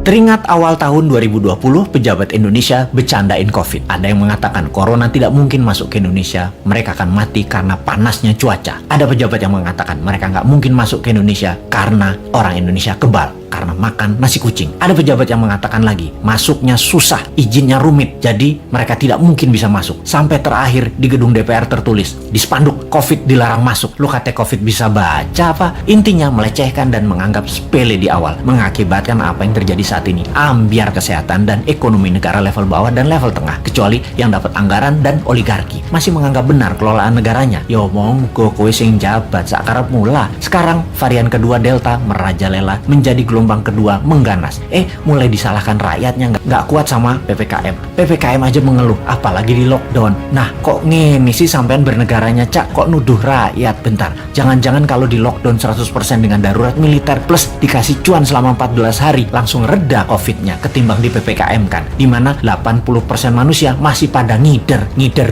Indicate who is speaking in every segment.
Speaker 1: Teringat awal tahun 2020, pejabat Indonesia bercandain COVID. Ada yang mengatakan corona tidak mungkin masuk ke Indonesia, mereka akan mati karena panasnya cuaca. Ada pejabat yang mengatakan mereka nggak mungkin masuk ke Indonesia karena orang Indonesia kebal, karena makan nasi kucing. Ada pejabat yang mengatakan lagi, masuknya susah, izinnya rumit, jadi mereka tidak mungkin bisa masuk. Sampai terakhir di gedung DPR tertulis, di spanduk, COVID dilarang masuk. Lu kata COVID bisa baca apa? Intinya melecehkan dan menganggap sepele di awal, mengakibatkan apa yang terjadi saat ini. Ambiar kesehatan dan ekonomi negara level bawah dan level tengah, kecuali yang dapat anggaran dan oligarki masih menganggap benar kelolaan negaranya. Yo monggo kowe sing jabat sakarep mula. Sekarang varian kedua Delta merajalela, menjadi gelombang kedua mengganas. Mulai disalahkan rakyatnya nggak kuat sama PPKM. PPKM aja mengeluh, apalagi di lockdown. Nah, kok ngene sih sampean bernegaranya, Cak? Kok nuduh rakyat? Bentar, jangan-jangan kalau di lockdown 100% dengan darurat militer plus dikasih cuan selama 14 hari langsung reda COVID-nya ketimbang di PPKM kan, dimana 80% manusia masih pada ngider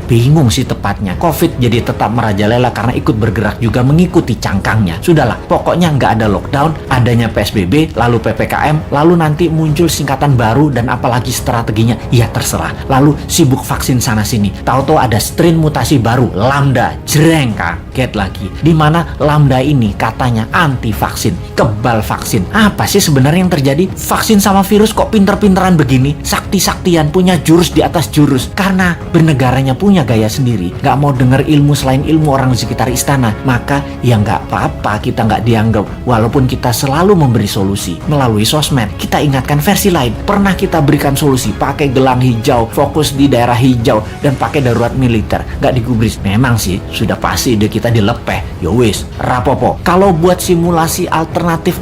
Speaker 1: bingung sih tepatnya. COVID jadi tetap merajalela karena ikut bergerak juga mengikuti cangkangnya. Sudahlah, pokoknya nggak ada lockdown, adanya PSBB, lalu PPKM, lalu nanti muncul singkatan baru dan apalagi strateginya, ya terserah. Lalu sibuk vaksin sana sini, tahu-tahu ada strain mutasi baru, Lambda, jreng, kaget lagi. Dimana Lambda ini katanya anti vaksin, kebal vaksin. Apa sih sebenarnya yang terjadi? Vaksin sama virus kok pinter-pinteran begini, sakti-saktian, punya jurus di atas jurus. Karena bernegaranya punya gaya sendiri, nggak mau dengar ilmu selain ilmu orang di sekitar istana, maka ya nggak apa-apa kita nggak dianggap, walaupun kita selalu memberi solusi melalui sosmed. Kita ingatkan versi lain, pernah kita berikan solusi pakai gelang hijau, fokus di daerah hijau, dan pakai darurat militer, nggak digubris. Memang sih sudah pasti ide kita dilepeh, yowis rapopo. Kalau buat simulasi alternatif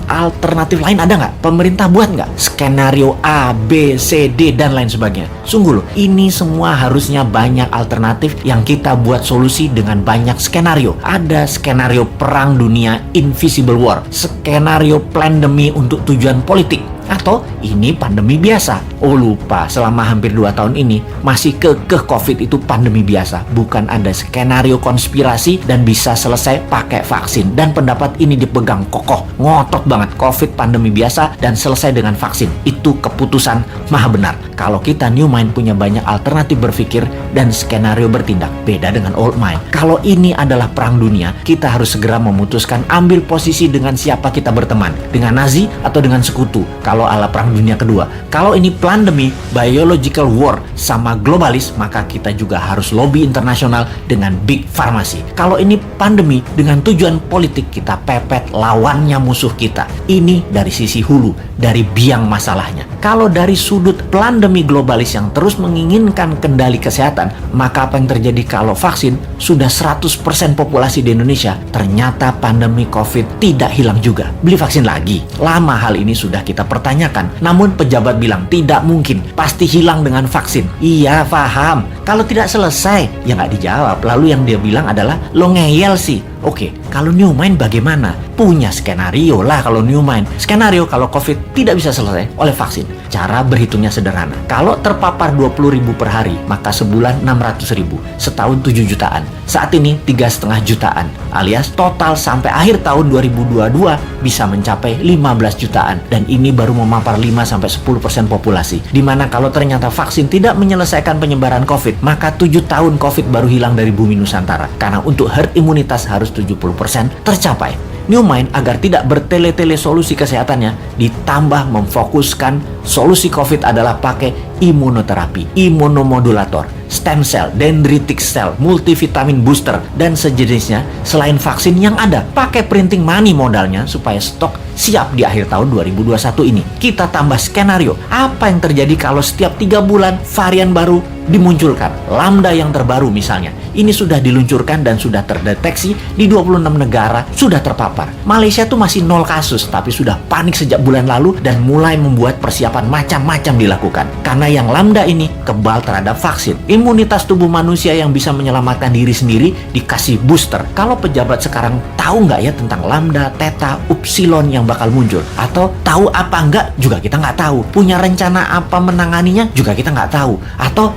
Speaker 1: lain ada nggak? Pemerintah buat nggak? Skenario A, B, C, D, dan lain sebagainya. Sungguh loh, ini semua harusnya banyak alternatif yang kita buat solusi dengan banyak skenario. Ada skenario perang dunia, invisible war, skenario pandemi untuk tujuan politik, atau ini pandemi biasa. Oh lupa, selama hampir 2 tahun ini masih kekeh COVID itu pandemi biasa, bukan ada skenario konspirasi dan bisa selesai pakai vaksin. Dan pendapat ini dipegang kokoh, ngotot banget, COVID pandemi biasa dan selesai dengan vaksin. Itu keputusan maha benar. Kalau kita new mind punya banyak alternatif berpikir dan skenario bertindak, beda dengan old mind. Kalau ini adalah perang dunia, kita harus segera memutuskan ambil posisi dengan siapa kita berteman, dengan Nazi atau dengan sekutu. Kalau ala perang dunia kedua, kalau ini pandemi, biological war sama globalis, maka kita juga harus lobby internasional dengan big pharmacy. Kalau ini pandemi dengan tujuan politik, kita pepet lawannya musuh kita. Ini dari sisi hulu, dari biang masalahnya. Kalau dari sudut pandemi globalis yang terus menginginkan kendali kesehatan, maka apa yang terjadi kalau vaksin sudah 100% populasi di Indonesia, ternyata pandemi COVID tidak hilang juga? Beli vaksin lagi? Lama hal ini sudah kita pertanyakan, namun pejabat bilang tidak mungkin, pasti hilang dengan vaksin. Iya, paham. Kalau tidak selesai, ya nggak dijawab. Lalu yang dia bilang adalah, lo ngeyel sih. Oke, kalau new mind bagaimana? Punya skenario lah kalau new mind. Skenario kalau COVID tidak bisa selesai oleh vaksin. Cara berhitungnya sederhana. Kalau terpapar 20.000 per hari, maka sebulan 600.000, setahun 7 jutaan. Saat ini 3,5 jutaan, alias total sampai akhir tahun 2022 bisa mencapai 15 jutaan. Dan ini baru memapar 5-10% populasi. Dimana kalau ternyata vaksin tidak menyelesaikan penyebaran COVID, maka 7 tahun COVID baru hilang dari bumi Nusantara. Karena untuk herd imunitas harus 70% tercapai. New Mind agar tidak bertele-tele solusi kesehatannya, ditambah memfokuskan solusi COVID adalah pakai imunoterapi, imunomodulator, stem cell, dendritic cell, multivitamin booster, dan sejenisnya. Selain vaksin yang ada, pakai printing money modalnya supaya stok siap di akhir tahun 2021 ini. Kita tambah skenario, apa yang terjadi kalau setiap 3 bulan varian baru dimunculkan. Lambda yang terbaru misalnya, ini sudah diluncurkan dan sudah terdeteksi di 26 negara, sudah terpapar. Malaysia tuh masih 0 kasus, tapi sudah panik sejak bulan lalu dan mulai membuat persiapan macam-macam dilakukan. Karena yang Lambda ini kebal terhadap vaksin. Imunitas tubuh manusia yang bisa menyelamatkan diri sendiri dikasih booster. Kalau pejabat sekarang tahu nggak ya tentang Lambda, Theta, Upsilon yang bakal muncul? Atau tahu apa enggak juga kita nggak tahu. Punya rencana apa menanganinya juga kita nggak tahu. Atau,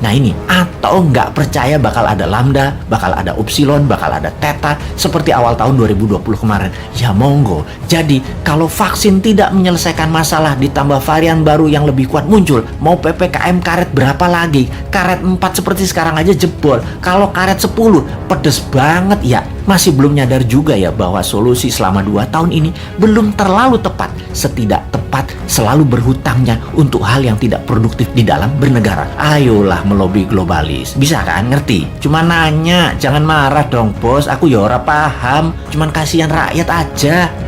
Speaker 1: atau nggak percaya bakal ada Lambda, bakal ada Upsilon, bakal ada Theta seperti awal tahun 2020 kemarin. Ya monggo. Jadi kalau vaksin tidak menyelesaikan masalah ditambah varian baru yang lebih kuat muncul. Mau PPKM karet berapa lagi? Karet 4 seperti sekarang aja jebol. Kalau karet 10, pedes banget ya. Masih belum nyadar juga ya bahwa solusi selama 2 tahun ini belum terlalu tepat. Setidak tepat selalu berhutangnya untuk hal yang tidak produktif di dalam bernegara. Ayolah melobi globalis. Bisa kan ngerti? Cuma nanya, jangan marah dong bos. Aku ya ora paham. Cuman kasihan rakyat aja.